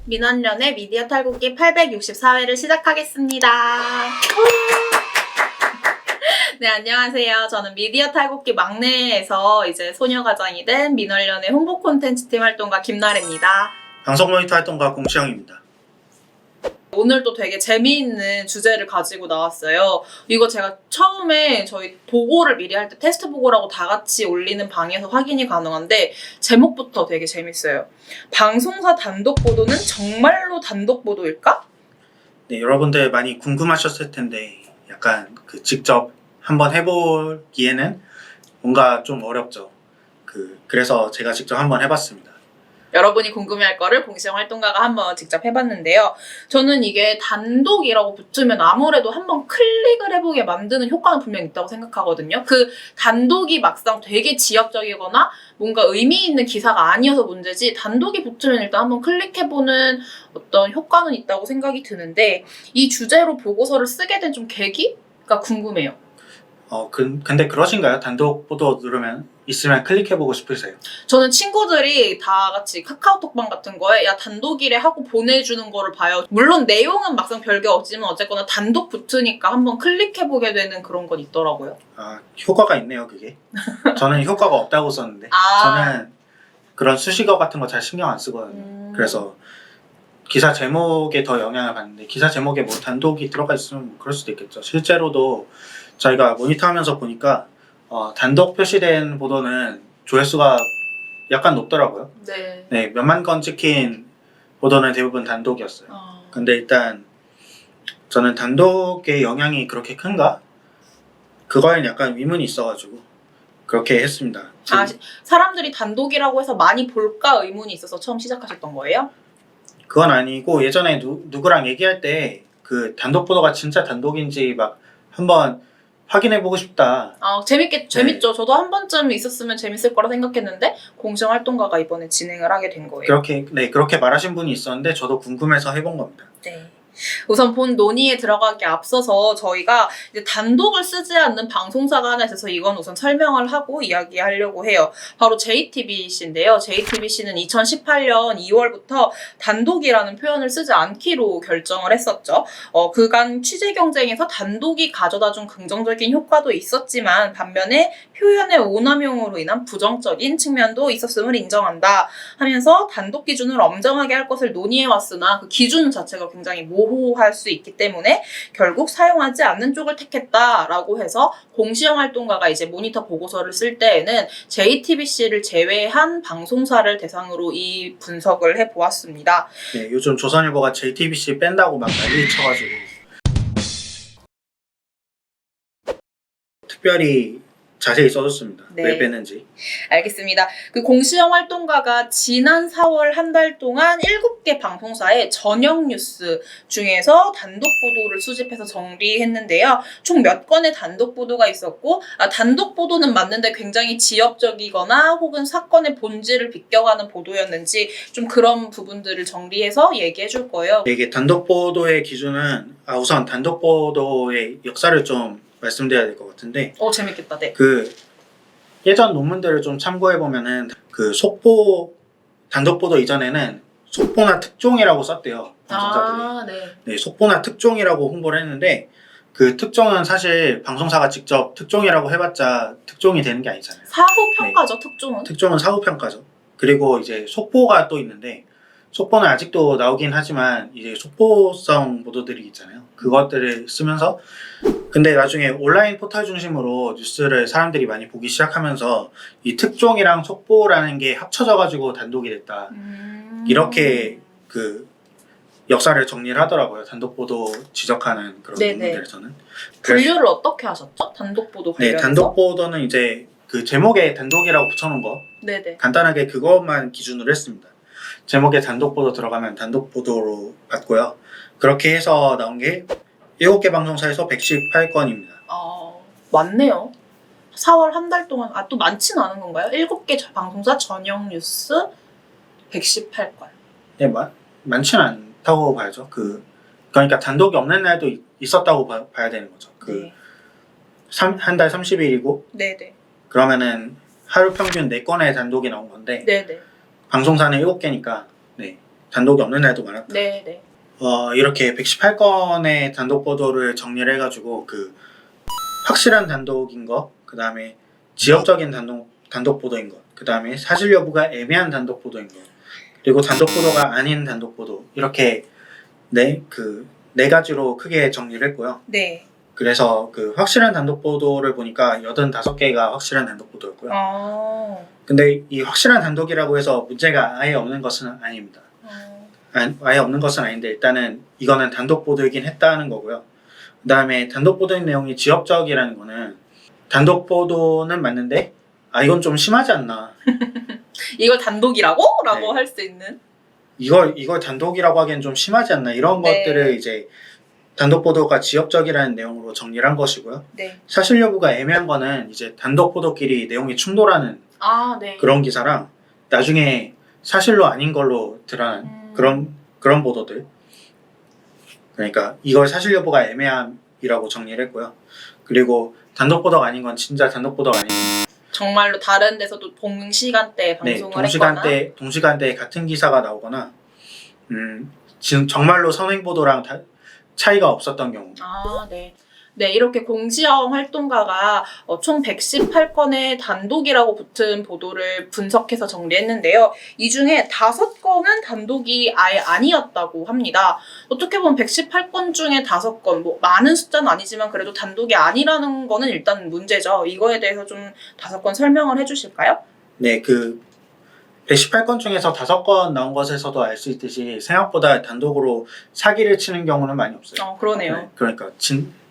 민원련의 미디어 탈곡기 864회를 시작하겠습니다. 네, 안녕하세요. 저는 미디어 탈곡기 막내에서 이제 소녀가장이 된 민원련의 홍보 콘텐츠 팀 활동가 김나래입니다. 방송 모니터 활동가 공시영입니다. 오늘도 되게 재미있는 주제를 가지고 나왔어요. 이거 제가 처음에 저희 보고를 미리 할 때 테스트 보고라고 다 같이 올리는 방에서 확인이 가능한데 제목부터 되게 재밌어요. 방송사 단독 보도는 정말로 단독 보도일까? 네, 여러분들 많이 궁금하셨을 텐데 약간 직접 한번 해보기에는 뭔가 좀 어렵죠. 그래서 제가 직접 한번 해봤습니다. 여러분이 궁금해할 거를 공시영 활동가가 한번 직접 해봤는데요. 저는 이게 단독이라고 붙으면 아무래도 한번 클릭을 해보게 만드는 효과는 분명히 있다고 생각하거든요. 그 단독이 막상 되게 지역적이거나 뭔가 의미 있는 기사가 아니어서 문제지 단독이 붙으면 일단 한번 클릭해보는 어떤 효과는 있다고 생각이 드는데 이 주제로 보고서를 쓰게 된 좀 계기가 궁금해요. 근데 그러신가요? 단독 보도 누르면 있으면 클릭해보고 싶으세요? 저는 친구들이 다 같이 카카오톡방 같은 거에 야 단독이래 하고 보내주는 거를 봐요. 물론 내용은 막상 별게 없지만 어쨌거나 단독 붙으니까 한번 클릭해보게 되는 그런 건 있더라고요. 아, 효과가 있네요, 그게. 저는 효과가 없다고 썼는데 저는 그런 수식어 같은 거 잘 신경 안 쓰거든요. 그래서 기사 제목에 더 영향을 받는데 기사 제목에 뭐 단독이 들어가 있으면 뭐 그럴 수도 있겠죠. 실제로도 저희가 모니터하면서 보니까 단독 표시된 보도는 조회수가 약간 높더라고요. 네, 몇만 건 찍힌 보도는 대부분 단독이었어요. 근데 일단 저는 단독의 영향이 그렇게 큰가? 그거에는 약간 의문이 있어가지고 그렇게 했습니다. 사람들이 단독이라고 해서 많이 볼까 의문이 있어서 처음 시작하셨던 거예요? 그건 아니고 예전에 누구랑 얘기할 때 단독 보도가 진짜 단독인지 막 한번 확인해보고 싶다. 재밌죠. 저도 한 번쯤 있었으면 재밌을 거라 생각했는데 공시영 활동가가 이번에 진행을 하게 된 거예요. 그렇게 말하신 분이 있었는데 저도 궁금해서 해본 겁니다. 네. 우선 본 논의에 들어가기 앞서서 저희가 이제 단독을 쓰지 않는 방송사가 하나 있어서 이건 우선 설명을 하고 이야기하려고 해요. 바로 JTBC인데요. JTBC는 2018년 2월부터 단독이라는 표현을 쓰지 않기로 결정을 했었죠. 그간 취재 경쟁에서 단독이 가져다준 긍정적인 효과도 있었지만 반면에 표현의 오남용으로 인한 부정적인 측면도 있었음을 인정한다 하면서 단독 기준을 엄정하게 할 것을 논의해왔으나 그 기준 자체가 굉장히 모호할 수 있기 때문에 결국 사용하지 않는 쪽을 택했다라고 해서 공시영 활동가가 이제 모니터 보고서를 쓸 때에는 JTBC를 제외한 방송사를 대상으로 이 분석을 해보았습니다. 네, 요즘 조선일보가 JTBC 뺀다고 막 난리 쳐가지고 특별히 자세히 써줬습니다. 네. 왜 빼는지. 알겠습니다. 그 공시영 활동가가 지난 4월 한 달 동안 7개 방송사의 저녁 뉴스 중에서 단독 보도를 수집해서 정리했는데요. 총 몇 건의 단독 보도가 있었고 단독 보도는 맞는데 굉장히 지역적이거나 혹은 사건의 본질을 비껴가는 보도였는지 좀 그런 부분들을 정리해서 얘기해 줄 거예요. 이게 단독 보도의 기준은 우선 단독 보도의 역사를 좀 말씀드려야 될 것 같은데 재밌겠다. 네. 예전 논문들을 좀 참고해 보면은 속보 단독 보도 이전에는 속보나 특종이라고 썼대요. 방송사들이. 네, 속보나 특종이라고 홍보를 했는데 그 특종은 사실 방송사가 직접 특종이라고 해봤자 특종이 되는 게 아니잖아요. 사후 평가죠. 네. 특종은 사후 평가죠. 그리고 이제 속보가 또 있는데 속보는 아직도 나오긴 하지만 이제 속보성 보도들이 있잖아요. 그것들을 쓰면서 근데 나중에 온라인 포털 중심으로 뉴스를 사람들이 많이 보기 시작하면서 이 특종이랑 속보라는 게 합쳐져가지고 단독이 됐다. 이렇게 역사를 정리를 하더라고요. 단독 보도 지적하는 그런 논문들에서는. 분류를 어떻게 하셨죠? 단독 보도 관련해서? 네, 단독 보도는 이제 제목에 단독이라고 붙여놓은 거. 네네. 간단하게 그것만 기준으로 했습니다. 제목에 단독 보도 들어가면 단독 보도로 봤고요. 그렇게 해서 나온 게 7개 방송사에서 118건입니다. 많네요. 4월 한 달 동안 또 많지는 않은 건가요? 7개 방송사 저녁 뉴스 118건. 네, 많지는 않다고 봐야죠. 그러니까 단독이 없는 날도 있었다고 봐야 되는 거죠. 한 달 30일이고 네네. 그러면은 하루 평균 4건의 단독이 나온 건데 네네. 방송사는 7개니까 네, 단독이 없는 날도 많았다. 네네. 이렇게 118건의 단독 보도를 정리를 해가지고 그 확실한 단독인 거, 그 다음에 지역적인 단독 보도인 거, 그 다음에 사실 여부가 애매한 단독 보도인 거, 그리고 단독 보도가 아닌 단독 보도, 이렇게 네 가지로 크게 정리를 했고요. 네. 그래서 그 확실한 단독 보도를 보니까 85개가 확실한 단독 보도였고요. 근데 이 확실한 단독이라고 해서 문제가 아예 없는 것은 아닙니다. 아예 없는 것은 아닌데 일단은 이거는 단독 보도이긴 했다는 거고요. 그 다음에 단독 보도인 내용이 지역적이라는 거는 단독 보도는 맞는데 이건 좀 심하지 않나. 이걸 단독이라고? 라고 네. 할 수 있는. 이걸 단독이라고 하기엔 좀 심하지 않나. 이런 네. 것들을 이제 단독 보도가 지역적이라는 내용으로 정리를 한 것이고요. 네. 사실 여부가 애매한 거는 이제 단독 보도끼리 내용이 충돌하는 네. 그런 기사랑 나중에 사실로 아닌 걸로 드러난 그런 보도들. 그러니까 이걸 사실 여부가 애매함이라고 정리를 했고요. 그리고 단독 보도가 아닌 건 진짜 단독 보도가 아닌 정말로 다른 데서도 동시간대에 방송을 했거나 동시간대에 같은 기사가 나오거나 지금 정말로 선행 보도랑 차이가 없었던 경우. 네. 네, 이렇게 공시형 활동가가 총 118건의 단독이라고 붙은 보도를 분석해서 정리했는데요. 이 중에 5건은 단독이 아예 아니었다고 합니다. 어떻게 보면 118건 중에 5건, 뭐 많은 숫자는 아니지만 그래도 단독이 아니라는 거는 일단 문제죠. 이거에 대해서 좀 5건 설명을 해주실까요? 네, 118건 중에서 5건 나온 것에서도 알 수 있듯이 생각보다 단독으로 사기를 치는 경우는 많이 없어요. 그러네요. 네, 그러니까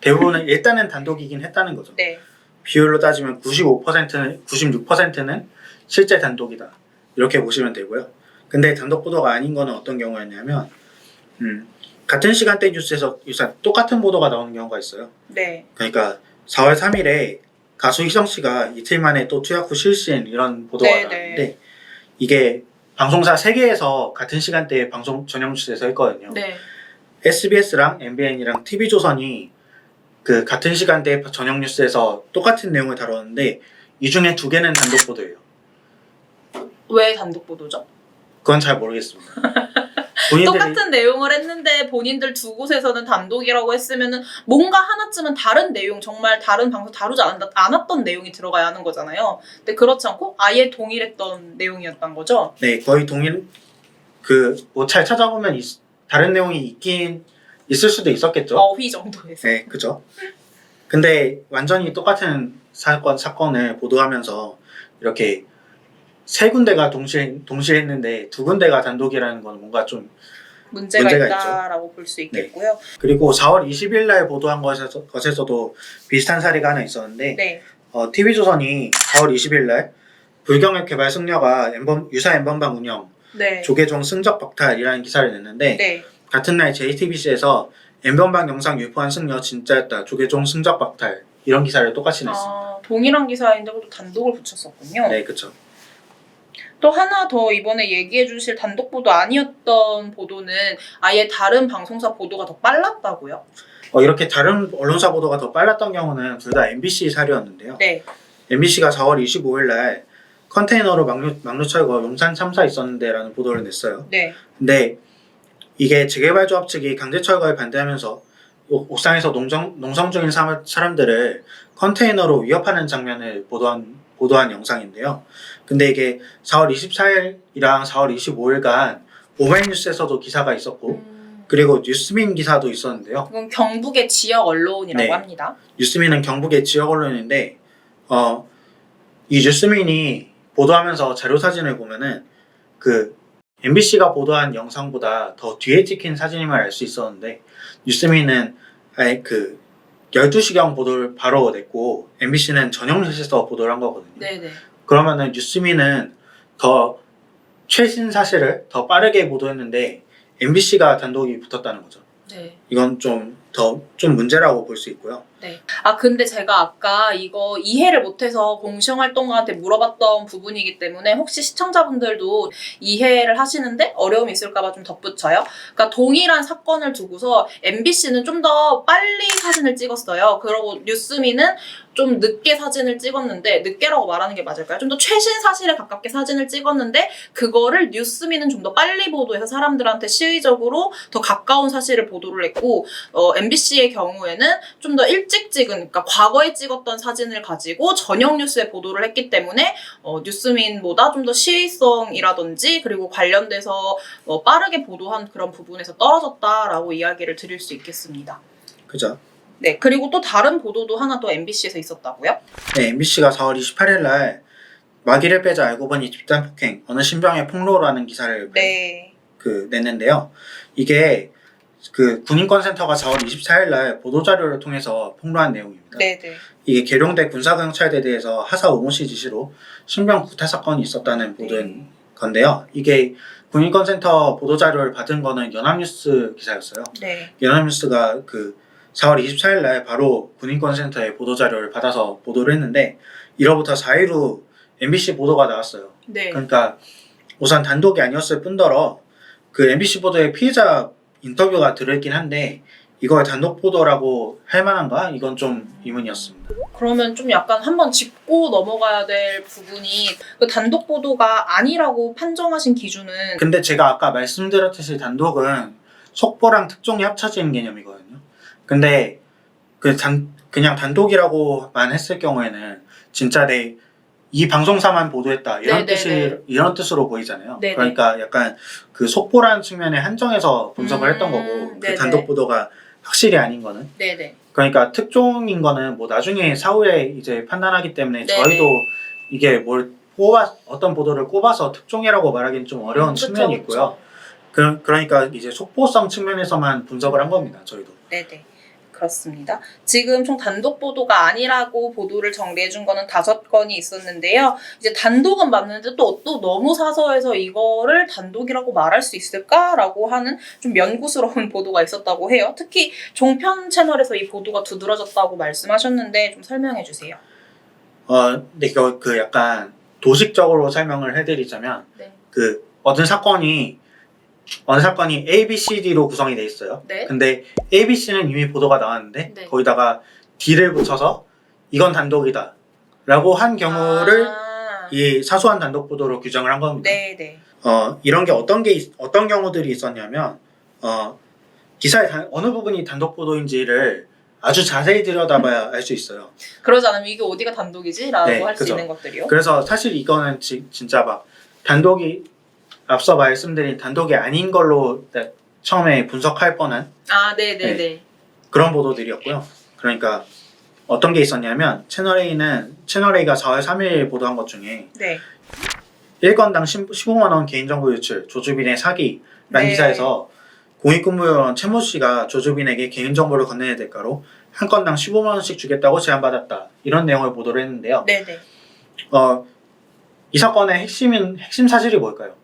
대부분은 일단은 단독이긴 했다는 거죠. 네. 비율로 따지면 96%는 실제 단독이다. 이렇게 보시면 되고요. 근데 단독 보도가 아닌 거는 어떤 경우였냐면 같은 시간대 뉴스에서 똑같은 보도가 나오는 경우가 있어요. 네. 그러니까 4월 3일에 가수 희정 씨가 이틀 만에 또 투약 후 실신 이런 보도가 나왔는데 이게 방송사 3개에서 같은 시간대에 방송 전형 뉴스에서 했거든요. 네. SBS랑 MBN이랑 TV조선이 그 같은 시간대에 전형 뉴스에서 똑같은 내용을 다뤘는데 이 중에 2개는 단독 보도예요. 왜 단독 보도죠? 그건 잘 모르겠습니다. 똑같은 내용을 했는데 본인들 두 곳에서는 단독이라고 했으면은 뭔가 하나쯤은 다른 내용, 정말 다른 방송 다루지 않았던 내용이 들어가야 하는 거잖아요. 근데 그렇지 않고 아예 동일했던 내용이었던 거죠? 네, 거의 뭐 잘 찾아보면 다른 내용이 있긴 있을 수도 있었겠죠. 어휘 정도에서. 네, 그죠. 근데 완전히 똑같은 사건을 보도하면서 이렇게 3군데가 동시에 했는데 2군데가 단독이라는 건 뭔가 좀 문제가 있다라고 볼 수 있겠고요. 네. 그리고 4월 20일 날 보도한 것에서도 비슷한 사례가 하나 있었는데 네. TV조선이 4월 20일 날 불경협 개발 승려가 유사 엠번방 운영 네. 조계종 승적 박탈이라는 기사를 냈는데 네. 같은 날 JTBC에서 엠번방 영상 유포한 승려 진짜였다. 조계종 승적 박탈 이런 기사를 똑같이 냈습니다. 동일한 기사인데 또 단독을 붙였었군요. 네, 그렇죠. 또 하나 더 이번에 얘기해 주실 단독 보도 아니었던 보도는 아예 다른 방송사 보도가 더 빨랐다고요? 이렇게 다른 언론사 보도가 더 빨랐던 경우는 둘 다 MBC 사료였는데요. 네. MBC가 4월 25일 날 컨테이너로 막루 철거 용산 참사 있었는데 라는 보도를 냈어요. 네. 근데 이게 재개발조합 측이 강제 철거에 반대하면서 옥상에서 농성 중인 사람들을 컨테이너로 위협하는 장면을 보도한 영상인데요. 근데 이게 4월 24일이랑 4월 25일간 오마이뉴스에서도 기사가 있었고 그리고 뉴스민 기사도 있었는데요. 이건 경북의 지역 언론이라고 합니다. 뉴스민은 경북의 지역 언론인데 이 뉴스민이 보도하면서 자료사진을 보면은 MBC가 보도한 영상보다 더 뒤에 찍힌 사진임을 알 수 있었는데 뉴스민은 아예 12시경 보도를 바로 냈고 MBC는 전형 뉴스에서 보도를 한 거거든요. 네네. 그러면은 뉴스민은 더 최신 사실을 더 빠르게 보도했는데 MBC가 단독이 붙었다는 거죠. 네. 이건 좀 문제라고 볼 수 있고요. 네. 근데 제가 아까 이거 이해를 못해서 공시형 활동가한테 물어봤던 부분이기 때문에 혹시 시청자분들도 이해를 하시는데 어려움이 있을까봐 좀 덧붙여요. 그러니까 동일한 사건을 두고서 MBC는 좀 더 빨리 사진을 찍었어요. 그리고 뉴스민은 좀 늦게 사진을 찍었는데, 늦게라고 말하는 게 맞을까요? 좀 더 최신 사실에 가깝게 사진을 찍었는데 그거를 뉴스미는 좀 더 빨리 보도해서 사람들한테 시의적으로 더 가까운 사실을 보도를 했고, MBC의 경우에는 좀 더 일찍 찍은, 그러니까 과거에 찍었던 사진을 가지고 저녁 뉴스에 보도를 했기 때문에 뉴스민보다 좀 더 시의성이라든지 그리고 관련돼서 빠르게 보도한 그런 부분에서 떨어졌다라고 이야기를 드릴 수 있겠습니다. 그죠? 네, 그리고 또 다른 보도도 하나 또 MBC에서 있었다고요? 네, MBC가 4월 28일 날 마귀를 빼자 알고 보니 집단 폭행 어느 신병의 폭로라는 기사를 네. 냈는데요. 이게 그 군인권센터가 4월 24일 날 보도자료를 통해서 폭로한 내용입니다. 네네. 이게 계룡대 군사경찰대대에서 하사 오모 씨 지시로 신병 구타 사건이 있었다는 보도인 건데요. 이게 군인권센터 보도자료를 받은 거는 연합뉴스 기사였어요. 네. 연합뉴스가 그 4월 24일 날 바로 군인권센터에 보도자료를 받아서 보도를 했는데 1화부터 4일 후 MBC 보도가 나왔어요. 네. 그러니까 우선 단독이 아니었을 뿐더러 그 MBC 보도에 피해자 인터뷰가 들어있긴 한데 이걸 단독 보도라고 할 만한가? 이건 좀 의문이었습니다. 그러면 좀 약간 한번 짚고 넘어가야 될 부분이 그 단독 보도가 아니라고 판정하신 기준은 근데 제가 아까 말씀드렸듯이 단독은 속보랑 특종이 합쳐진 개념이거든요. 근데 그냥 단독이라고만 했을 경우에는 진짜 이 방송사만 보도했다 이런 뜻으로 보이잖아요. 네네. 그러니까 약간 그 속보라는 측면에 한정해서 분석을 했던 거고 그 네네. 단독 보도가 확실히 아닌 거는 네네. 그러니까 특종인 거는 뭐 나중에 사후에 이제 판단하기 때문에 네네. 저희도 이게 뭘 어떤 보도를 꼽아서 특종이라고 말하기는 좀 어려운 측면이 있고요. 그러니까 이제 속보성 측면에서만 분석을 한 겁니다. 저희도. 네네. 그렇습니다. 지금 총 단독 보도가 아니라고 보도를 정리해 준 거는 5건이 있었는데요. 이제 단독은 맞는데 또 너무 사서해서 이거를 단독이라고 말할 수 있을까라고 하는 좀 면구스러운 보도가 있었다고 해요. 특히 종편 채널에서 이 보도가 두드러졌다고 말씀하셨는데 좀 설명해 주세요. 근데 이거 그 약간 도식적으로 설명을 해드리자면 네. 그 어느 사건이 A, B, C, D로 구성이 돼 있어요. 네. 근데 A, B, C는 이미 보도가 나왔는데 네. 거기다가 D를 붙여서 이건 단독이다 라고 한 경우를 이 사소한 단독 보도로 규정을 한 겁니다. 네네. 이런 게 어떤 경우들이 있었냐면 기사의 어느 부분이 단독 보도인지를 아주 자세히 들여다봐야 알 수 있어요. 그러지 않으면 이게 어디가 단독이지? 라고 네, 할 수 그죠. 있는 것들이요. 그래서 사실 이거는 진짜 막 단독이 앞서 말씀드린 단독이 아닌 걸로 처음에 분석할 뻔한 네네네. 그런 보도들이었고요. 그러니까 어떤 게 있었냐면 채널A가 4월 3일 보도한 것 중에 네. 1건당 15만 원 개인정보 유출, 조주빈의 사기라는 네. 기사에서 공익근무요원 최모 씨가 조주빈에게 개인정보를 건네는 대가로 한 건당 15만 원씩 주겠다고 제안받았다. 이런 내용을 보도를 했는데요. 네네. 이 사건의 핵심 사실이 뭘까요?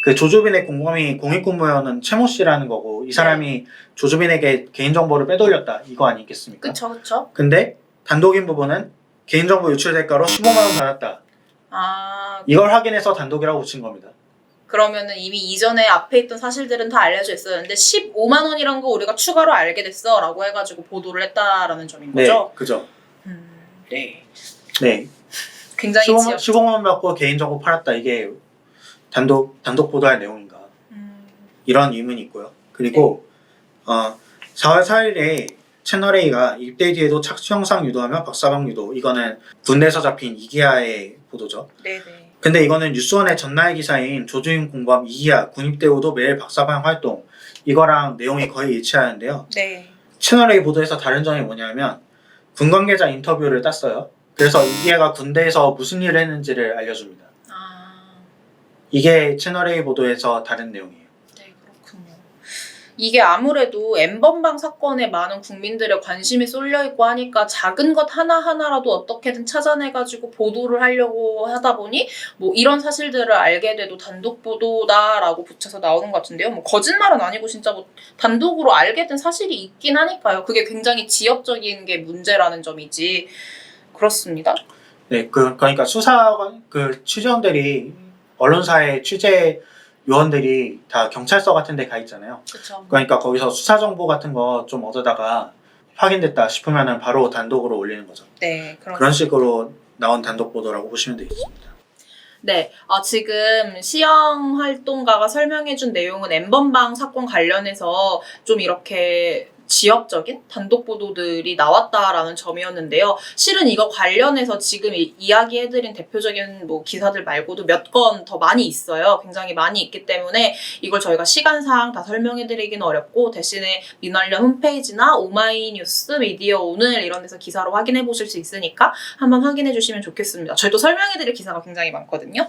그 조주빈의 공범이 공익근무요원은 최모 씨라는 거고 이 사람이 조주빈에게 개인정보를 빼돌렸다. 이거 아니겠습니까? 그쵸. 근데 단독인 부분은 개인정보 유출 대가로 15만 원 받았다. 이걸 확인해서 단독이라고 붙인 겁니다. 그러면은 이미 이전에 앞에 있던 사실들은 다 알려져 있었는데 15만 원이란 거 우리가 추가로 알게 됐어 라고 해가지고 보도를 했다라는 점인 거죠? 네, 그죠. 네. 네. 굉장히 15만 원 받고 개인정보 팔았다. 이게 단독 보도할 내용인가. 이런 의문이 있고요. 그리고 4월 4일에 채널A가 입대 뒤에도 착수 영상 유도하며 박사방 유도. 이거는 군대에서 잡힌 이기아의 보도죠. 네네. 근데 이거는 뉴스원의 전날 기사인 조주임 공범 이기아 군입대 후도 매일 박사방 활동. 이거랑 내용이 거의 일치하는데요. 네. 채널A 보도에서 다른 점이 뭐냐면 군 관계자 인터뷰를 땄어요. 그래서 이기아가 군대에서 무슨 일을 했는지를 알려줍니다. 이게 채널A 보도에서 다른 내용이에요. 네, 그렇군요. 이게 아무래도 N번방 사건에 많은 국민들의 관심이 쏠려있고 하니까 작은 것 하나하나라도 어떻게든 찾아내가지고 보도를 하려고 하다 보니 뭐 이런 사실들을 알게 돼도 단독 보도다라고 붙여서 나오는 것 같은데요. 뭐 거짓말은 아니고 진짜 뭐 단독으로 알게 된 사실이 있긴 하니까요. 그게 굉장히 지역적인 게 문제라는 점이지. 그렇습니다. 네, 그러니까 취재원들이 언론사의 취재 요원들이 다 경찰서 같은 데 가 있잖아요. 그쵸. 그러니까 거기서 수사 정보 같은 거 좀 얻어다가 확인됐다 싶으면은 바로 단독으로 올리는 거죠. 네, 그런 식으로 나온 단독 보도라고 보시면 되겠습니다. 네, 지금 시영 활동가가 설명해준 내용은 N번방 사건 관련해서 좀 이렇게 지역적인 단독 보도들이 나왔다라는 점이었는데요. 실은 이거 관련해서 지금 이야기해드린 대표적인 뭐 기사들 말고도 몇 건 더 많이 있어요. 굉장히 많이 있기 때문에 이걸 저희가 시간상 다 설명해드리기는 어렵고 대신에 민원련 홈페이지나 오마이뉴스, 미디어 오늘 이런 데서 기사로 확인해 보실 수 있으니까 한번 확인해 주시면 좋겠습니다. 저희도 설명해드릴 기사가 굉장히 많거든요.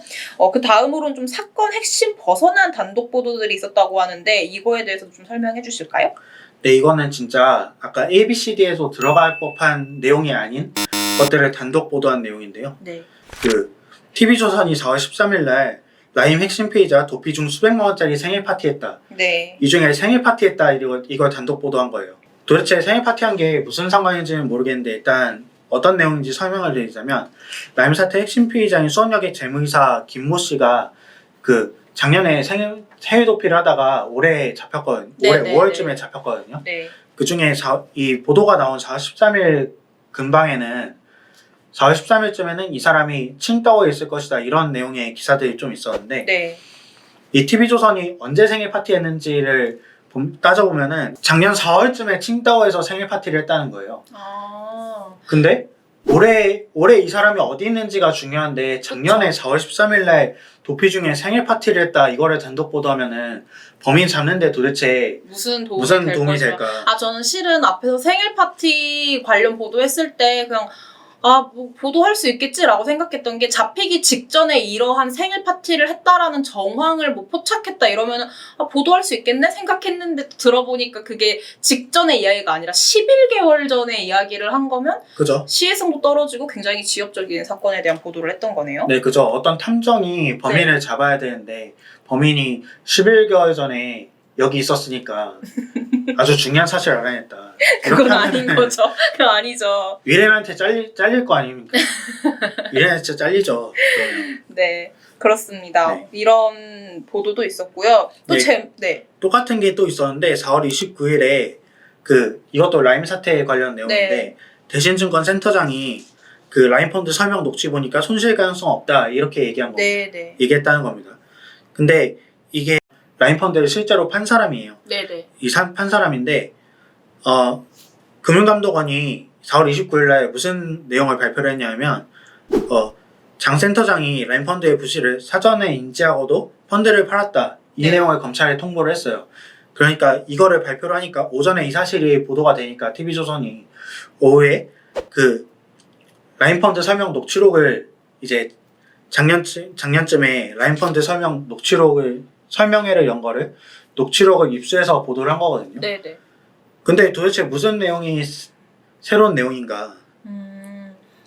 그 다음으로는 좀 사건 핵심 벗어난 단독 보도들이 있었다고 하는데 이거에 대해서 좀 설명해 주실까요? 네, 이거는 진짜 아까 ABCD에서 들어갈 법한 내용이 아닌 것들을 단독 보도한 내용인데요. 네. 그 TV조선이 4월 13일 날 라임 핵심 피의자 도피 중 수백만 원짜리 생일 파티했다. 네. 이 중에 생일 파티했다 이걸 단독 보도한 거예요. 도대체 생일 파티한 게 무슨 상관인지는 모르겠는데 일단 어떤 내용인지 설명을 드리자면 라임 사태 핵심 피의자인 수원역의 재무이사 김모 씨가 그 작년에 해외 도피를 하다가 올해 잡혔거든요. 올해 5월쯤에 잡혔거든요. 네. 그 중에 이 보도가 나온 4월 13일 근방에는 4월 13일쯤에는 이 사람이 칭따오에 있을 것이다 이런 내용의 기사들이 좀 있었는데 네. 이 TV조선이 언제 생일 파티했는지를 따져보면은 작년 4월쯤에 칭따오에서 생일 파티를 했다는 거예요. 근데 올해 이 사람이 어디 있는지가 중요한데 작년에 그쵸. 4월 13일 날 도피 중에 생일 파티를 했다 이거를 단독 보도하면은 범인 잡는데 도대체 무슨 도움이 도움이 될까? 저는 실은 앞에서 생일 파티 관련 보도했을 때 그냥 뭐 보도할 수 있겠지라고 생각했던 게 잡히기 직전에 이러한 생일 파티를 했다라는 정황을 뭐 포착했다 이러면은 보도할 수 있겠네 생각했는데 들어보니까 그게 직전의 이야기가 아니라 11개월 전에 이야기를 한 거면 그죠? 시혜성도 떨어지고 굉장히 지엽적인 사건에 대한 보도를 했던 거네요. 네, 그죠. 어떤 탐정이 범인을 잡아야 되는데 범인이 11개월 전에 여기 있었으니까 아주 중요한 사실을 알아냈다. 그건 아닌 거죠. 그건 아니죠. 위렌한테 잘릴 거 아닙니까? 위렌한테 진짜 잘리죠. 그러면. 네, 그렇습니다. 네. 이런 보도도 있었고요. 또 똑같은 게 또 있었는데 4월 29일에 이것도 라임 사태 관련 내용인데 네. 대신증권 센터장이 그 라임펀드 설명 녹취 보니까 손실 가능성 없다 이렇게 얘기한 겁니다. 네. 얘기했다는 겁니다. 근데 이게 라임펀드를 실제로 판 사람이에요. 네네. 판 사람인데 금융감독원이 4월 29일 날 무슨 내용을 발표를 했냐면 장 센터장이 라임펀드의 부실을 사전에 인지하고도 펀드를 팔았다. 이 네. 내용을 검찰에 통보를 했어요. 그러니까 이거를 발표를 하니까 오전에 이 사실이 보도가 되니까 TV조선이 오후에 그 라임펀드 설명 녹취록을 이제 작년쯤에 라임펀드 설명 녹취록을 설명회를 연 거를 녹취록을 입수해서 보도를 한 거거든요. 네네. 근데 도대체 무슨 내용이 새로운 내용인가?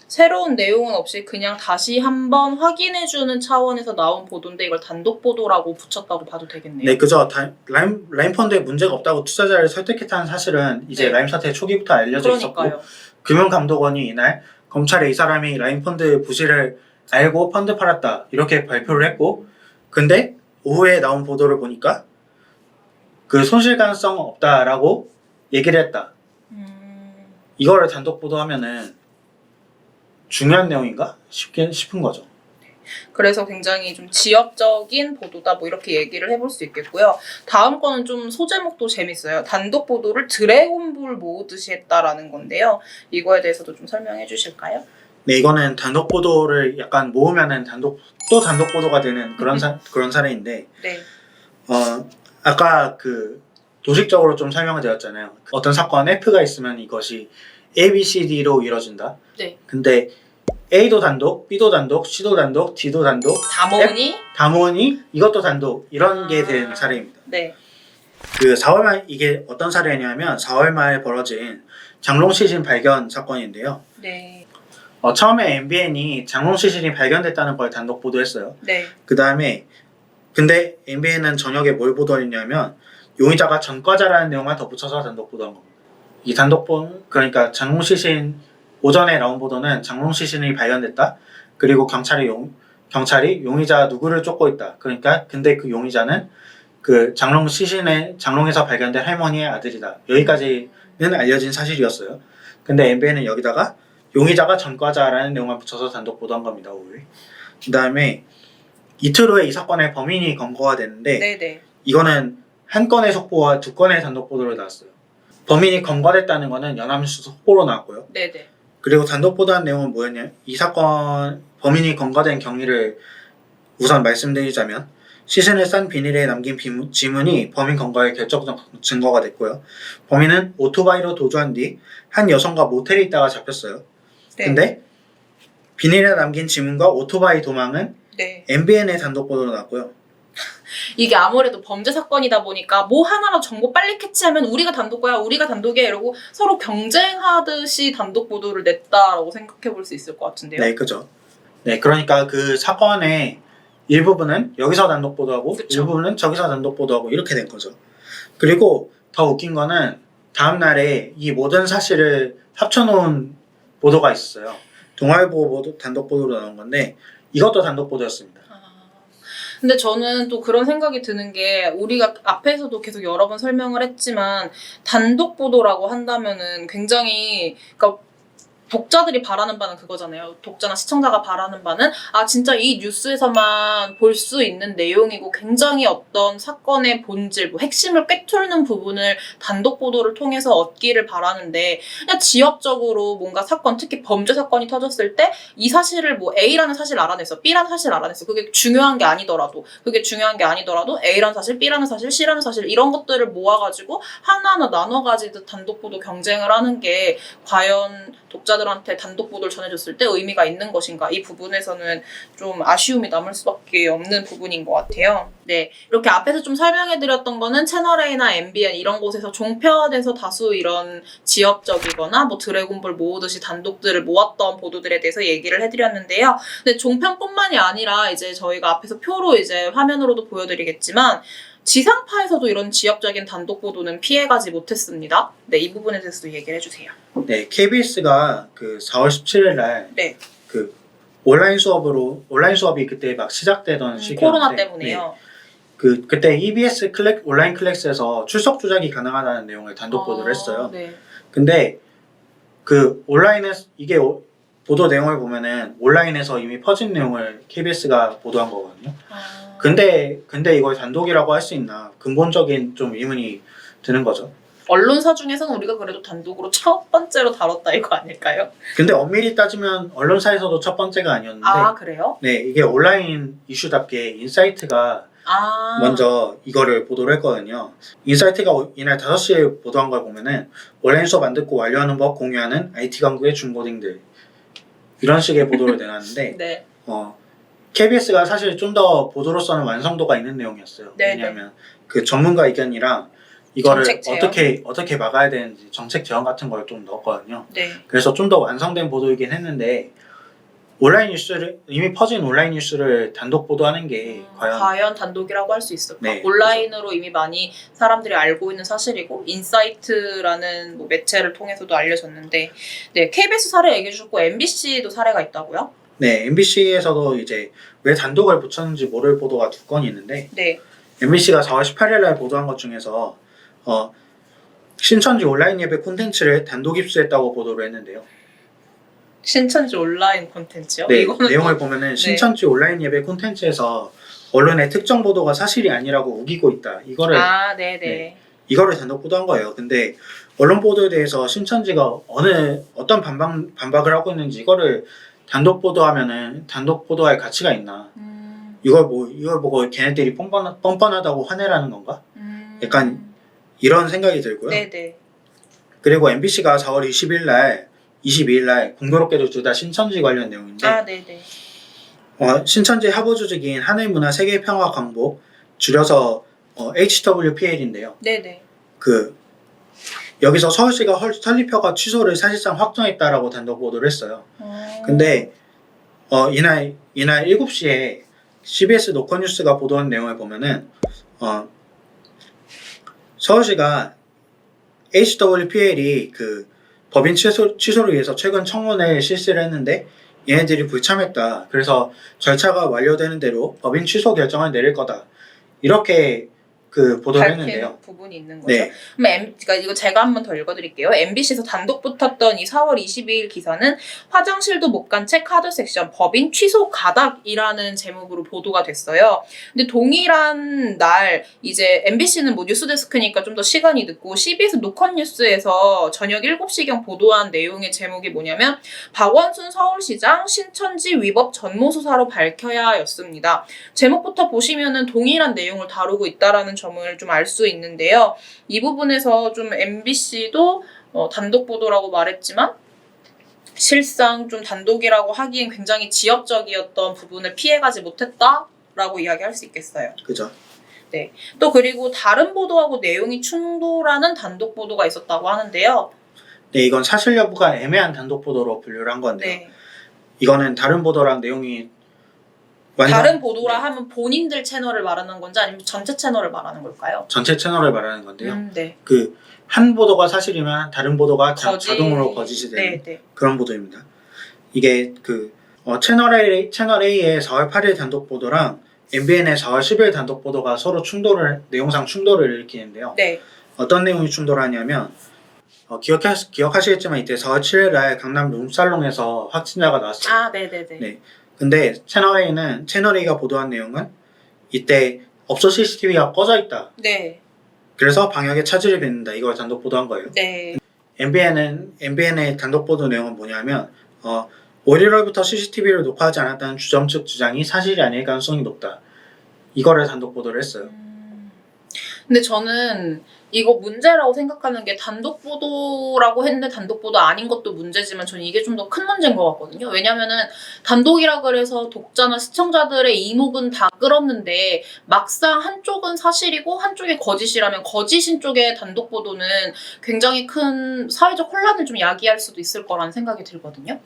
새로운 내용은 없이 그냥 다시 한번 확인해주는 차원에서 나온 보도인데 이걸 단독 보도라고 붙였다고 봐도 되겠네요. 네, 그죠. 라임펀드에 문제가 없다고 투자자를 설득했다는 사실은 이제 네. 라임 사태 초기부터 알려져 그러니까요. 있었고 금융감독원이 이날 검찰에 이 사람이 라임펀드 부실을 알고 펀드 팔았다 이렇게 발표를 했고 근데 오후에 나온 보도를 보니까 그 손실 가능성 없다라고 얘기를 했다. 이거를 단독 보도하면은 중요한 내용인가 싶은 거죠. 그래서 굉장히 좀 지역적인 보도다 뭐 이렇게 얘기를 해볼 수 있겠고요. 다음 거는 좀 소제목도 재밌어요. 단독 보도를 드래곤볼 모으듯이 했다라는 건데요. 이거에 대해서도 좀 설명해 주실까요? 네, 이거는 단독 보도를 약간 모으면은 단독 보도가 되는 그런 사례인데 네. 아까 도식적으로 좀 설명을 드렸잖아요. 어떤 사건 F가 있으면 이것이 A, B, C, D로 이루어진다. 네. 근데 A도 단독, B도 단독, C도 단독, D도 단독, 다 모으니 이것도 단독 이런 게 된 사례입니다. 네. 4월 말 이게 어떤 사례냐면 4월 말 벌어진 장롱 시신 발견 사건인데요. 네. 처음에 MBN이 장롱 시신이 발견됐다는 걸 단독 보도했어요. 네. 그 다음에 근데 MBN은 저녁에 뭘 보도했냐면 용의자가 전과자라는 내용만 덧붙여서 단독 보도한 겁니다. 이 단독 그러니까 장롱 시신 오전에 나온 보도는 장롱 시신이 발견됐다. 그리고 경찰이 용의자 누구를 쫓고 있다. 그러니까 근데 그 용의자는 그 장롱에서 발견된 할머니의 아들이다. 여기까지 알려진 사실이었어요. 근데 MBN은 여기다가 용의자가 전과자라는 내용만 붙여서 단독 보도한 겁니다. 5일. 그 다음에 이틀 후에 이 사건의 범인이 검거가 되는데 네네. 이거는 한 건의 속보와 두 건의 단독 보도로 나왔어요. 범인이 검거됐다는 거는 연합뉴스 속보로 나왔고요. 네네. 그리고 단독 보도한 내용은 뭐였냐? 이 사건 범인이 검거된 경위를 우선 말씀드리자면 시신을 싼 비닐에 남긴 지문이 범인 검거의 결정적 증거가 됐고요. 범인은 오토바이로 도주한 뒤 한 여성과 모텔에 있다가 잡혔어요. 네. 근데 비닐에 남긴 지문과 오토바이 도망은 네. MBN의 단독 보도로 나왔고요. 이게 아무래도 범죄 사건이다 보니까 뭐 하나라도 정보 빨리 캐치하면 우리가 단독거야, 우리가 단독이야 이러고 서로 경쟁하듯이 단독 보도를 냈다라고 생각해 볼 수 있을 것 같은데요. 네, 그죠. 네, 그러니까 그 사건의 일부분은 여기서 단독 보도하고 그쵸. 일부분은 저기서 단독 보도하고 이렇게 된 거죠. 그리고 더 웃긴 거는 다음 날에 이 모든 사실을 합쳐놓은 보도가 있었어요. 동아일보 보도, 단독 보도로 나온 건데 이것도 단독 보도였습니다. 근데 저는 또 그런 생각이 드는 게 우리가 앞에서도 계속 여러 번 설명을 했지만 단독 보도라고 한다면은 굉장히 그러니까 독자들이 바라는 바는 그거잖아요. 독자나 시청자가 바라는 바는 아 진짜 이 뉴스에서만 볼 수 있는 내용이고 굉장히 어떤 사건의 본질, 뭐 핵심을 꿰뚫는 부분을 단독 보도를 통해서 얻기를 바라는데 그냥 지역적으로 뭔가 사건, 특히 범죄 사건이 터졌을 때 이 사실을 뭐 A라는 사실 알아냈어, B라는 사실 알아냈어. 그게 중요한 게 아니더라도 A라는 사실, B라는 사실, C라는 사실 이런 것들을 모아가지고 하나하나 나눠가지고 단독 보도 경쟁을 하는 게 과연 독자들한테 단독 보도를 전해줬을 때 의미가 있는 것인가, 이 부분에서는 좀 아쉬움이 남을 수밖에 없는 부분인 것 같아요. 네, 이렇게 앞에서 좀 설명해드렸던 거는 채널A나 MBN 이런 곳에서 종편에서 다수 이런 지역적이거나 뭐 드래곤볼 모으듯이 단독들을 모았던 보도들에 대해서 얘기를 해드렸는데요. 근데 종편뿐만이 아니라 이제 저희가 앞에서 표로 이제 화면으로도 보여드리겠지만 지상파에서도 이런 지역적인 단독 보도는 피해가지 못했습니다. 네, 이 부분에 대해서도 얘기를 해주세요. 네, KBS가 그 4월 17일 날 네. 그 온라인 수업이 그때 막 시작되던 시기였는데 코로나 때문에요. 네, 그때 EBS 온라인 클래스에서 출석 조작이 가능하다는 내용을 단독 보도를 했어요. 네. 근데 그 온라인에서 이게 보도 내용을 보면은 온라인에서 이미 퍼진 내용을 KBS가 보도한 거거든요. 근데 이걸 단독이라고 할 수 있나? 근본적인 좀 의문이 드는 거죠. 언론사 중에서는 우리가 그래도 단독으로 첫 번째로 다뤘다 이거 아닐까요? 근데 엄밀히 따지면 언론사에서도 첫 번째가 아니었는데 아, 그래요? 네, 이게 온라인 이슈답게 인사이트가 먼저 이거를 보도를 했거든요. 인사이트가 이날 5시에 보도한 걸 보면은 온라인 수업 안 듣고 완료하는 법 공유하는 IT 강국의 중고딩들 이런 식의 보도를 내놨는데 네. KBS가 사실 좀 더 보도로서는 완성도가 있는 내용이었어요. 네네. 왜냐하면 그 전문가 의견이랑 이거를 정책 제안. 어떻게 막아야 되는지 정책 제안 같은 걸 좀 넣었거든요. 네. 그래서 좀 더 완성된 보도이긴 했는데 이미 퍼진 온라인 뉴스를 단독 보도하는 게 과연 단독이라고 할 수 있을까? 네, 온라인으로 이미 많이 사람들이 알고 있는 사실이고 인사이트라는 뭐 매체를 통해서도 알려졌는데 네, KBS 사례 얘기해 주셨고 MBC도 사례가 있다고요? 네, MBC에서도 이제 왜 단독을 붙였는지 모를 보도가 2건이 있는데 네. MBC가 4월 18일 날 보도한 것 중에서 신천지 온라인 예배 콘텐츠를 단독 입수했다고 보도를 했는데요. 신천지 온라인 콘텐츠요? 네, 이거는 내용을 보면은 신천지 온라인 예배 콘텐츠에서 언론의 특정 보도가 사실이 아니라고 우기고 있다. 이거를 이거를 단독 보도한 거예요. 근데 언론 보도에 대해서 신천지가 어떤 반박을 하고 있는지 이거를 단독 보도하면은 단독 보도할 가치가 있나? 이걸 보고 걔네들이 뻔뻔하다고 화내라는 건가? 약간 이런 생각이 들고요. 네네. 그리고 MBC가 4월 22일 날 공교롭게도 둘 다 신천지 관련 내용인데 네네. 신천지 하부 조직인 하늘문화 세계평화광복 줄여서 HWPL인데요. 네네. 여기서 서울시가 설립허가 취소를 사실상 확정했다라고 단독 보도를 했어요. 근데 이날 7시에 CBS 노컷뉴스가 보도한 내용을 보면은 서울시가 HWPL이 그 법인 취소를 위해서 최근 청문회를 실시를 했는데 얘네들이 불참했다. 그래서 절차가 완료되는 대로 법인 취소 결정을 내릴 거다. 이렇게 그 보도를 밝힌 했는데요. 부분이 있는 거죠. 네. 그럼 그러니까 이거 제가 한번 더 읽어드릴게요. MBC에서 단독 붙었던 이 4월 22일 기사는 화장실도 못 간 채 카드 섹션 법인 취소 가닥이라는 제목으로 보도가 됐어요. 근데 동일한 날 이제 MBC는 뭐 뉴스데스크니까 좀 더 시간이 늦고 CBS 노컷뉴스에서 저녁 7시경 보도한 내용의 제목이 뭐냐면 박원순 서울시장 신천지 위법 전모수사로 밝혀야 였습니다. 제목부터 보시면은 동일한 내용을 다루고 있다라는 점을 좀 알 수 있는데요. 이 부분에서 좀 MBC도 단독 보도라고 말했지만 실상 좀 단독이라고 하기엔 굉장히 지역적이었던 부분을 피해가지 못했다라고 이야기할 수 있겠어요. 그죠. 네. 또 그리고 다른 보도하고 내용이 충돌하는 단독 보도가 있었다고 하는데요. 네, 이건 사실 여부가 애매한 단독 보도로 분류를 한 건데요. 네. 이거는 다른 보도랑 내용이 다른 보도라 하면 본인들 채널을 말하는 건지 아니면 전체 채널을 말하는 걸까요? 전체 채널을 말하는 건데요. 네. 그 한 보도가 사실이면 다른 보도가 자동으로 거짓이 되는 네. 그런 보도입니다. 이게 그 채널 A의 4월 8일 단독 보도랑 MBN의 4월 10일 단독 보도가 서로 내용상 충돌을 일으키는데요. 네. 어떤 내용이 충돌하냐면 기억하시겠지만 이때 4월 7일 날 강남 룸살롱에서 확진자가 나왔어요. 아, 네네네. 네. 근데 채널 A가 보도한 내용은 이때 업소 CCTV가 꺼져 있다. 네. 그래서 방역에 차질이 빚는다. 이걸 단독 보도한 거예요. 네. MBN의 단독 보도 내용은 뭐냐면 5일월부터 CCTV를 녹화하지 않았다는 주점 측 주장이 사실이 아닐 가능성이 높다. 이거를 단독 보도를 했어요. 근데 저는 이거 문제라고 생각하는 게 단독 보도라고 했는데 단독 보도 아닌 것도 문제지만 저는 이게 좀 더 큰 문제인 것 같거든요. 왜냐면은 단독이라 그래서 독자나 시청자들의 이목은 다 끌었는데 막상 한쪽은 사실이고 한쪽이 거짓이라면 거짓인 쪽의 단독 보도는 굉장히 큰 사회적 혼란을 좀 야기할 수도 있을 거라는 생각이 들거든요.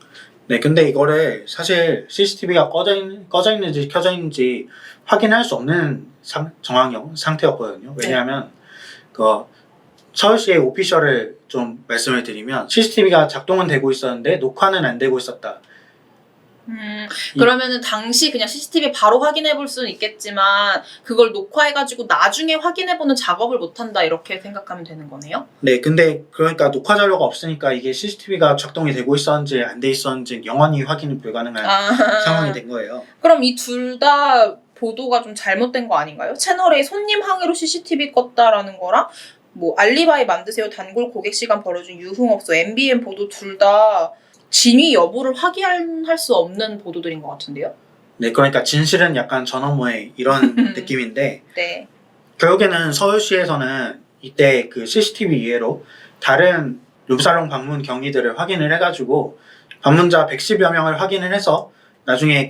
네, 근데 이거를 사실 CCTV가 꺼져 있는지 켜져 있는지 확인할 수 없는 상태였거든요. 왜냐하면 서울시의 오피셜을 좀 말씀을 드리면 CCTV가 작동은 되고 있었는데 녹화는 안 되고 있었다. 그러면은 당시 그냥 CCTV 바로 확인해 볼 수는 있겠지만 그걸 녹화해가지고 나중에 확인해보는 작업을 못한다 이렇게 생각하면 되는 거네요? 네, 근데 그러니까 녹화 자료가 없으니까 이게 CCTV가 작동이 되고 있었는지 안 돼 있었는지 영원히 확인이 불가능한 상황이 된 거예요. 그럼 이 둘 다 보도가 좀 잘못된 거 아닌가요? 채널에 손님 항의로 CCTV 껐다라는 거랑 뭐 알리바이 만드세요 단골 고객 시간 벌어준 유흥업소 MBN 보도 둘 다 진위 여부를 확인할 수 없는 보도들인 것 같은데요? 네, 그러니까 진실은 약간 전업무의 이런 느낌인데 네. 결국에는 서울시에서는 이때 그 CCTV 이외로 다른 룸살롱 방문 경위들을 확인을 해가지고 방문자 110여 명을 확인을 해서 나중에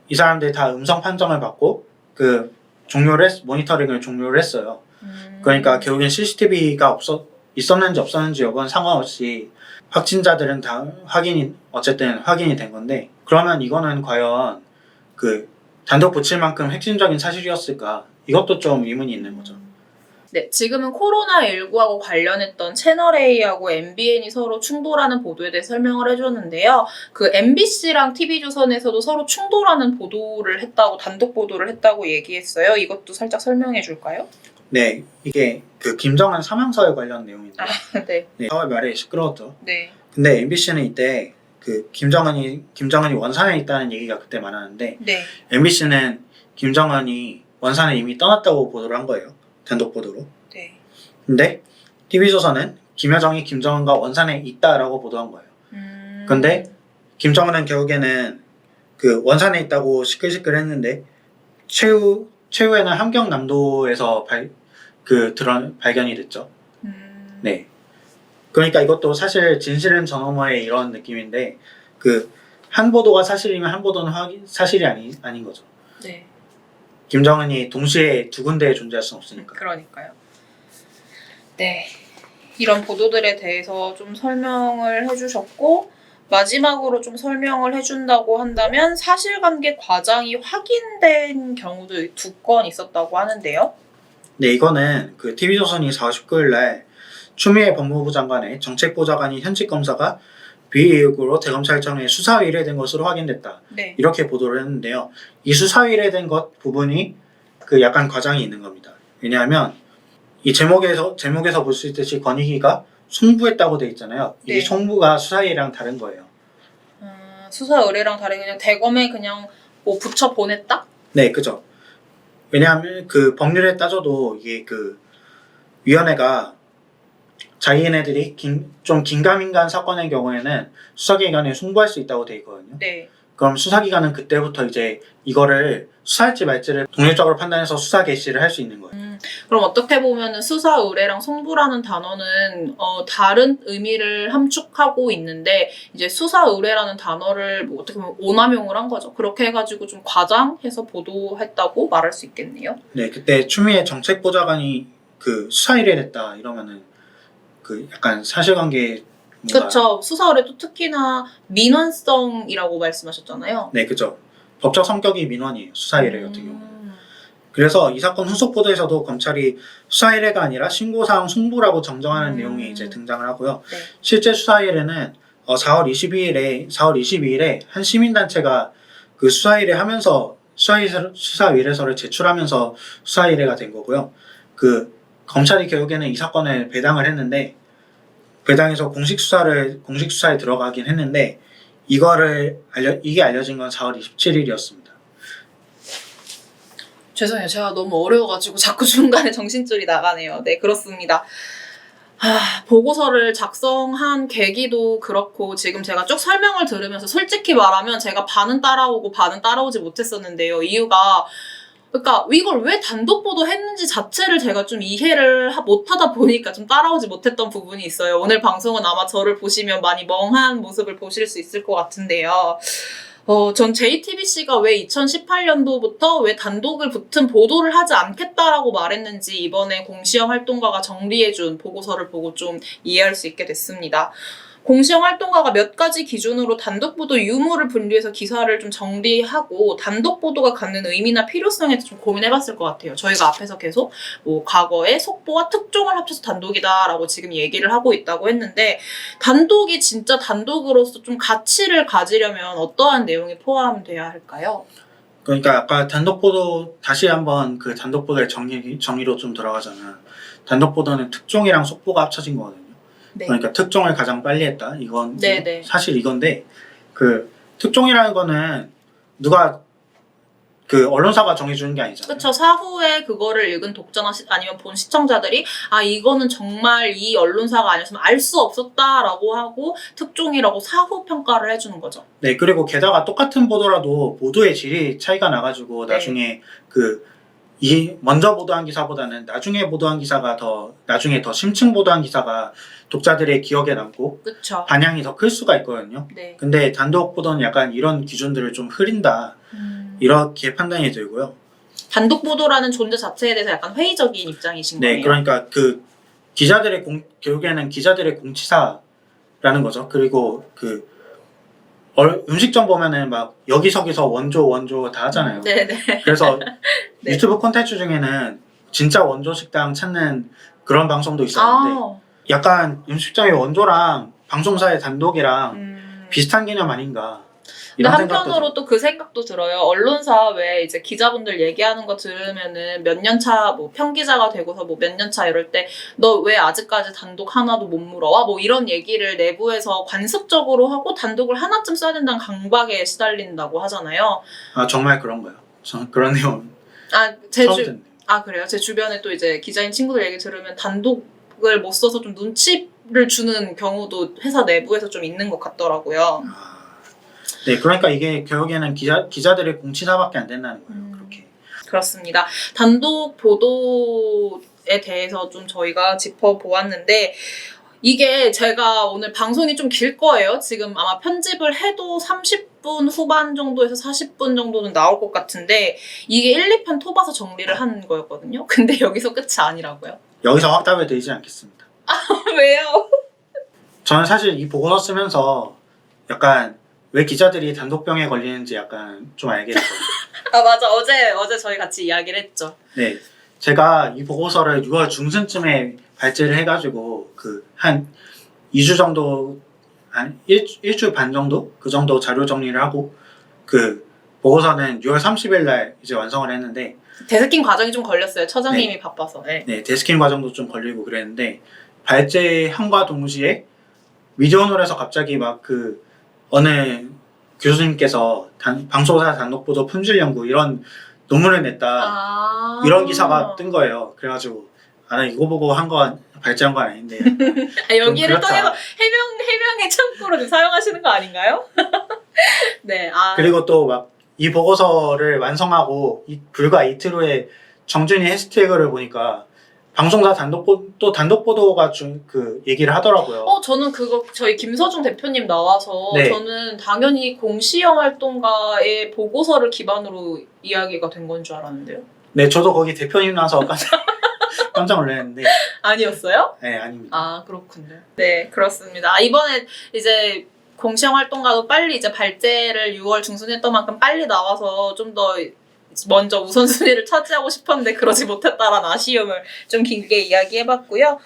이 사람들 다 음성 판정을 받고 모니터링을 종료를 했어요. 그러니까 결국엔 CCTV가 있었는지 없었는지 여건 상관없이 확진자들은 다 어쨌든 확인이 된 건데 그러면 이거는 과연 단독 붙일 만큼 핵심적인 사실이었을까? 이것도 좀 의문이 있는 거죠. 네, 지금은 코로나19하고 관련했던 채널A하고 MBN이 서로 충돌하는 보도에 대해 설명을 해줬는데요. MBC랑 TV조선에서도 서로 충돌하는 보도를 했다고, 단독 보도를 했다고 얘기했어요. 이것도 살짝 설명해 줄까요? 네, 이게 김정은 사망사에 관련 내용인데 네. 4월 말에 시끄러웠죠. 네. 근데 MBC는 이때 김정은이 원산에 있다는 얘기가 그때 많았는데 네. MBC는 김정은이 원산에 이미 떠났다고 보도를 한 거예요. 단독 보도로. 네. 근데 TV조선은 김여정이 김정은과 원산에 있다라고 보도한 거예요. 근데 김정은은 결국에는 원산에 있다고 시끌시끌했는데 최후에는 함경남도에서 발견이 됐죠. 네. 그러니까 이것도 사실 진실은 전어머의 이런 느낌인데 한 보도가 사실이면 한 보도는 사실이 아닌 거죠. 네. 김정은이 동시에 두 군데에 존재할 수는 없으니까. 그러니까요. 네. 이런 보도들에 대해서 좀 설명을 해주셨고 마지막으로 좀 설명을 해준다고 한다면 사실관계 과장이 확인된 경우도 2건 있었다고 하는데요. 네, 이거는 TV조선이 4월 19일 날 추미애 법무부 장관의 정책보좌관인 현직 검사가 비의혹으로 대검찰청에 수사 의뢰된 것으로 확인됐다. 네. 이렇게 보도를 했는데요. 이 수사 의뢰된 것 부분이 약간 과장이 있는 겁니다. 왜냐하면 이 제목에서 볼 수 있듯이 권익위가 송부했다고 돼 있잖아요. 이 네. 송부가 수사의뢰랑 다른 거예요. 수사 의뢰랑 다르게 그냥 대검에 그냥 뭐 붙여 보냈다? 네, 그죠. 왜냐하면 그 법률에 따져도 이게 그 위원회가 자기네들이 좀 긴가민가한 사건의 경우에는 수사기관에 송부할 수 있다고 돼 있거든요. 네. 그럼 수사기관은 그때부터 이제 이거를 수사할지 말지를 독립적으로 판단해서 수사 개시를 할 수 있는 거예요. 그럼 어떻게 보면은 수사 의뢰랑 송부라는 단어는 다른 의미를 함축하고 있는데 이제 수사 의뢰라는 단어를 뭐 어떻게 보면 오남용을 한 거죠. 그렇게 해가지고 좀 과장해서 보도했다고 말할 수 있겠네요. 네, 그때 추미애 정책보좌관이 그 수사 의뢰했다 이러면은 그 약간 사실관계 뭔가 그쵸. 수사 의뢰도 특히나 민원성이라고 말씀하셨잖아요. 네, 그죠. 법적 성격이 민원이에요. 수사 의뢰 같은 경우는. 그래서 이 사건 후속 보도에서도 검찰이 수사 의뢰가 아니라 신고사항 송부라고 정정하는 내용이 이제 등장을 하고요. 네. 실제 수사 의뢰는 4월 22일에 한 시민단체가 그 수사 의뢰하면서 수사 의뢰서를 제출하면서 수사 의뢰가 된 거고요. 그 검찰이 결국에는 이 사건을 배당을 했는데 배당해서 공식 수사에 들어가긴 했는데 이게 알려진 건 4월 27일이었습니다. 죄송해요. 제가 너무 어려워가지고 자꾸 중간에 정신줄이 나가네요. 네, 그렇습니다. 보고서를 작성한 계기도 그렇고 지금 제가 쭉 설명을 들으면서 솔직히 말하면 제가 반은 따라오고 반은 따라오지 못했었는데요. 이유가 그러니까 이걸 왜 단독 보도했는지 자체를 제가 좀 이해를 못하다 보니까 좀 따라오지 못했던 부분이 있어요. 오늘 방송은 아마 저를 보시면 많이 멍한 모습을 보실 수 있을 것 같은데요. 전 JTBC가 왜 2018년도부터 왜 단독을 붙은 보도를 하지 않겠다라고 말했는지 이번에 공시형 활동가가 정리해준 보고서를 보고 좀 이해할 수 있게 됐습니다. 공시형 활동가가 몇 가지 기준으로 단독 보도 유무를 분류해서 기사를 좀 정리하고 단독 보도가 갖는 의미나 필요성에 좀 고민해봤을 것 같아요. 저희가 앞에서 계속 뭐 과거의 속보와 특종을 합쳐서 단독이다라고 지금 얘기를 하고 있다고 했는데 단독이 진짜 단독으로서 좀 가치를 가지려면 어떠한 내용이 포함돼야 할까요? 그러니까 아까 단독 보도 다시 한번 그 단독 보도의 정의로 좀 들어가자면 단독 보도는 특종이랑 속보가 합쳐진 거거든요. 네. 그러니까 특종을 가장 빨리 했다. 이건 네네. 사실 이건데 그 특종이라는 거는 누가 그 언론사가 정해주는 게 아니잖아요. 그렇죠. 사후에 그거를 읽은 독자나 아니면 본 시청자들이 이거는 정말 이 언론사가 아니었으면 알 수 없었다라고 하고 특종이라고 사후 평가를 해주는 거죠. 네, 그리고 게다가 똑같은 보도라도 보도의 질이 차이가 나가지고 네. 나중에 먼저 보도한 기사보다는 나중에 더 심층 보도한 기사가 독자들의 기억에 남고 그렇죠. 반향이 더 클 수가 있거든요. 네. 근데 단독 보도는 약간 이런 기준들을 좀 흐린다. 이렇게 판단이 들고요. 단독 보도라는 존재 자체에 대해서 약간 회의적인 입장이신 네, 거예요. 그러니까 그 결국에는 기자들의 공치사라는 거죠. 그리고 그 음식점 보면은 막 여기저기서 원조 다 하잖아요. 네네. 그래서 네. 유튜브 콘텐츠 중에는 진짜 원조 식당 찾는 그런 방송도 있었는데 약간 음식점의 원조랑 방송사의 단독이랑 비슷한 개념 아닌가. 근데 이런 한편으로 또 그 생각도 들어요. 언론사 왜 이제 기자분들 얘기하는 거 들으면은 몇 년 차 뭐 평기자가 되고서 뭐 몇 년 차 이럴 때 너 왜 아직까지 단독 하나도 못 물어와? 뭐 이런 얘기를 내부에서 관습적으로 하고 단독을 하나쯤 써야 된다는 강박에 시달린다고 하잖아요. 정말 그런가요? 저 그런 내용 그래요? 제 주변에 또 이제 기자인 친구들 얘기 들으면 단독을 못 써서 좀 눈치를 주는 경우도 회사 내부에서 좀 있는 것 같더라고요. 네, 그러니까 이게 결국에는 기자들의 공치사밖에 안 된다는 거예요. 그렇게. 그렇습니다. 단독 보도에 대해서 좀 저희가 짚어보았는데 이게 제가 오늘 방송이 좀 길 거예요. 지금 아마 편집을 해도 30분 후반 정도에서 40분 정도는 나올 것 같은데 이게 1, 2편 토봐서 정리를 한 거였거든요. 근데 여기서 끝이 아니라고요? 여기서 확답을 드리지 않겠습니다. 왜요? 저는 사실 이 보고서 쓰면서 약간 왜 기자들이 단독병에 걸리는지 약간 좀 알게 됐거든요. 맞아. 어제 저희 같이 이야기를 했죠. 네. 제가 이 보고서를 6월 중순쯤에 발제를 해가지고 한 2주 정도, 한 일주 반 정도? 그 정도 자료 정리를 하고 보고서는 6월 30일 날 이제 완성을 했는데 데스킹 과정이 좀 걸렸어요. 처장님이 네. 바빠서. 네. 네, 데스킹 과정도 좀 걸리고 그랬는데 발제함과 동시에 미디어오늘에서 갑자기 막 그 어느 교수님께서 방송사 단독보도 품질 연구 이런 논문을 냈다 이런 기사가 뜬 거예요. 그래가지고 아 이거 보고 한 거 발제한 건 아닌데 여기를 통해서 해명의 창구로 좀 사용하시는 거 아닌가요? 네. 그리고 또 막 이 보고서를 완성하고 불과 이틀 후에 정준이 해시태그를 보니까 방송사 단독 보도가 그 얘기를 하더라고요. 저는 그거 저희 김서중 대표님 나와서 네. 저는 당연히 공시형 활동가의 보고서를 기반으로 이야기가 된 건 줄 알았는데요. 네, 저도 거기 대표님 나와서 깜짝 놀랐는데 아니었어요? 네, 아닙니다. 그렇군요. 네, 그렇습니다. 이번에 이제 공시형 활동가도 빨리 이제 발제를 6월 중순에 했던 만큼 빨리 나와서 좀 더 먼저 우선순위를 차지하고 싶었는데 그러지 못했다라는 아쉬움을 좀 길게 이야기해봤고요.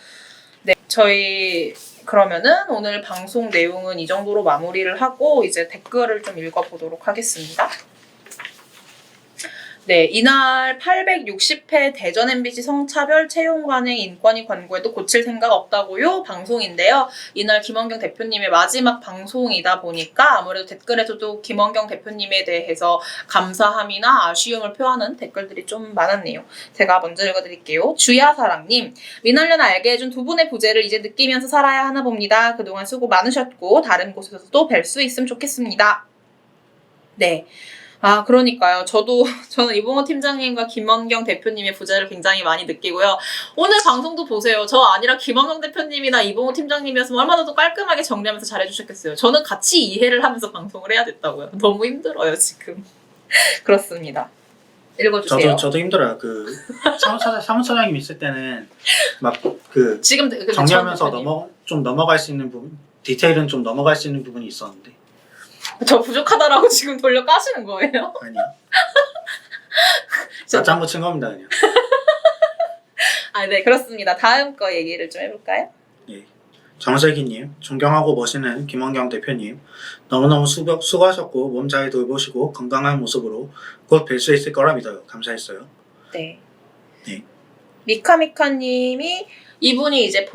네, 저희 그러면은 오늘 방송 내용은 이 정도로 마무리를 하고 이제 댓글을 좀 읽어보도록 하겠습니다. 네, 이날 860회 대전 MBC 성차별 채용 관행 인권위 권고에도 고칠 생각 없다고요? 방송인데요. 이날 김원경 대표님의 마지막 방송이다 보니까 아무래도 댓글에서도 김원경 대표님에 대해서 감사함이나 아쉬움을 표하는 댓글들이 좀 많았네요. 제가 먼저 읽어드릴게요. 주야사랑님, 미날련 알게 해준 두 분의 부재를 이제 느끼면서 살아야 하나 봅니다. 그동안 수고 많으셨고 다른 곳에서도 뵐 수 있으면 좋겠습니다. 네. 그러니까요. 저는 이봉호 팀장님과 김원경 대표님의 부재를 굉장히 많이 느끼고요. 오늘 방송도 보세요. 저 아니라 김원경 대표님이나 이봉호 팀장님이었으면 얼마나 더 깔끔하게 정리하면서 잘해주셨겠어요. 저는 같이 이해를 하면서 방송을 해야 됐다고요. 너무 힘들어요, 지금. 그렇습니다. 읽어주세요. 저도 힘들어요. 그 사무처장님 있을 때는 막 그 지금 정리하면서 좀 넘어갈 수 있는 부분, 디테일은 좀 넘어갈 수 있는 부분이 있었는데. 저 부족하다라고 지금 돌려 까시는 거예요? 아니. 짜장구 친 겁니다, 그냥. 네, 그렇습니다. 다음 거 얘기를 좀 해볼까요? 네. 정슬기님, 존경하고 멋있는 김원경 대표님, 너무너무 수고하셨고 몸 잘 돌보시고 건강한 모습으로 곧 뵐 수 있을 거라 믿어요. 감사했어요. 네. 네. 미카미카님이 이분이 이제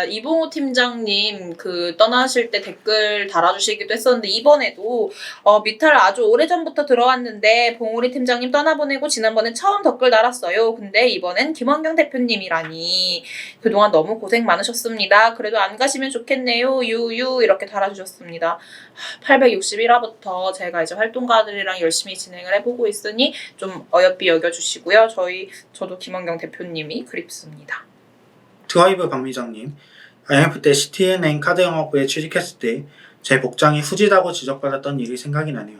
이봉호 팀장님 떠나실 때 댓글 달아주시기도 했었는데 이번에도 미탈 아주 오래전부터 들어왔는데 봉우리 팀장님 떠나보내고 지난번엔 처음 댓글 달았어요. 근데 이번엔 김원경 대표님이라니 그동안 너무 고생 많으셨습니다. 그래도 안 가시면 좋겠네요. 유유 이렇게 달아주셨습니다. 861화부터 제가 이제 활동가들이랑 열심히 진행을 해보고 있으니 좀 어여삐 여겨주시고요. 저도 김원경 대표님이 그립습니다. 트와이브 박미정님, IMF 때 시티은행 카드영업부에 취직했을 때 제 복장이 후지다고 지적받았던 일이 생각이 나네요.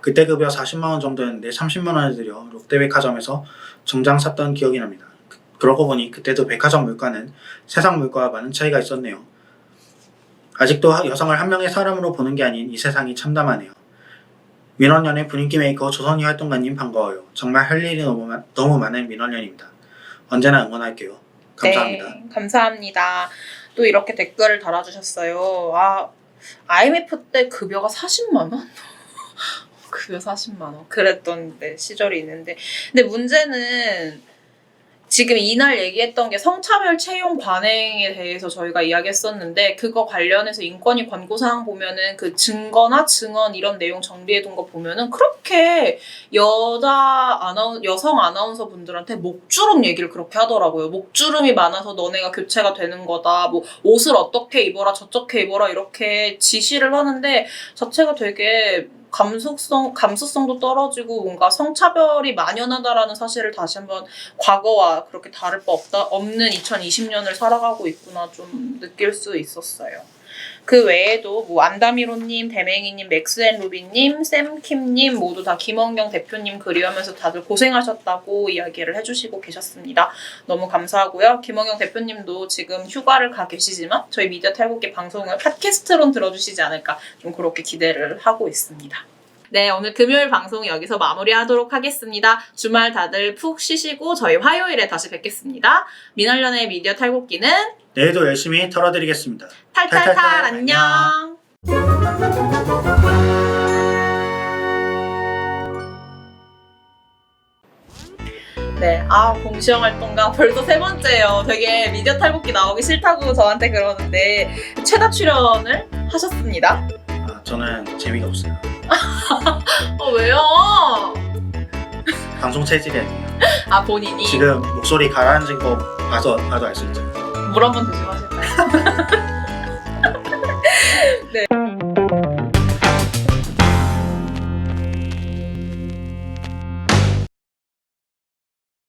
그때 급여 40만원 정도였는데 30만원을 들여 롯데백화점에서 정장 샀던 기억이 납니다. 그러고 보니 그때도 백화점 물가는 세상 물가와 많은 차이가 있었네요. 아직도 여성을 한 명의 사람으로 보는 게 아닌 이 세상이 참담하네요. 민원연의 분위기 메이커 조선희 활동가님 반가워요. 정말 할 일이 너무 많은 민원연입니다. 언제나 응원할게요. 감사합니다. 네, 감사합니다. 또 이렇게 댓글을 달아주셨어요. IMF 때 급여가 40만 원? 급여 40만 원. 그랬던 시절이 있는데. 근데 문제는 지금 이날 얘기했던 게 성차별 채용 관행에 대해서 저희가 이야기했었는데 그거 관련해서 인권위 권고사항 보면은 그 증거나 증언 이런 내용 정리해둔 거 보면은 그렇게 여성 아나운서 분들한테 목주름 얘기를 그렇게 하더라고요. 목주름이 많아서 너네가 교체가 되는 거다. 뭐 옷을 어떻게 입어라 저렇게 입어라 이렇게 지시를 하는데 자체가 되게 감수성도 떨어지고 뭔가 성차별이 만연하다라는 사실을 다시 한번 과거와 그렇게 다를 바 없는 2020년을 살아가고 있구나 좀 느낄 수 있었어요. 그 외에도 뭐 안다미로님, 대맹이님, 맥스앤루비님, 샘킴님 모두 다 김원경 대표님 그리우면서 다들 고생하셨다고 이야기를 해주시고 계셨습니다. 너무 감사하고요. 김원경 대표님도 지금 휴가를 가 계시지만 저희 미디어 탈곡기 방송을 팟캐스트로 들어주시지 않을까 좀 그렇게 기대를 하고 있습니다. 네, 오늘 금요일 방송 여기서 마무리하도록 하겠습니다. 주말 다들 푹 쉬시고 저희 화요일에 다시 뵙겠습니다. 미날련의 미디어 탈곡기는 내일도 열심히 털어드리겠습니다. 탈탈탈 안녕. 네, 공시영 활동가 벌써 3번째예요. 되게 미디어 탈북기 나오기 싫다고 저한테 그러는데 최다 출연을 하셨습니다. 저는 재미가 없어요. 왜요? 방송 체질이 아니에요. 본인이 지금 목소리 가라앉은 거 봐도 알 수 있죠. 물 한 번 조심하실까요?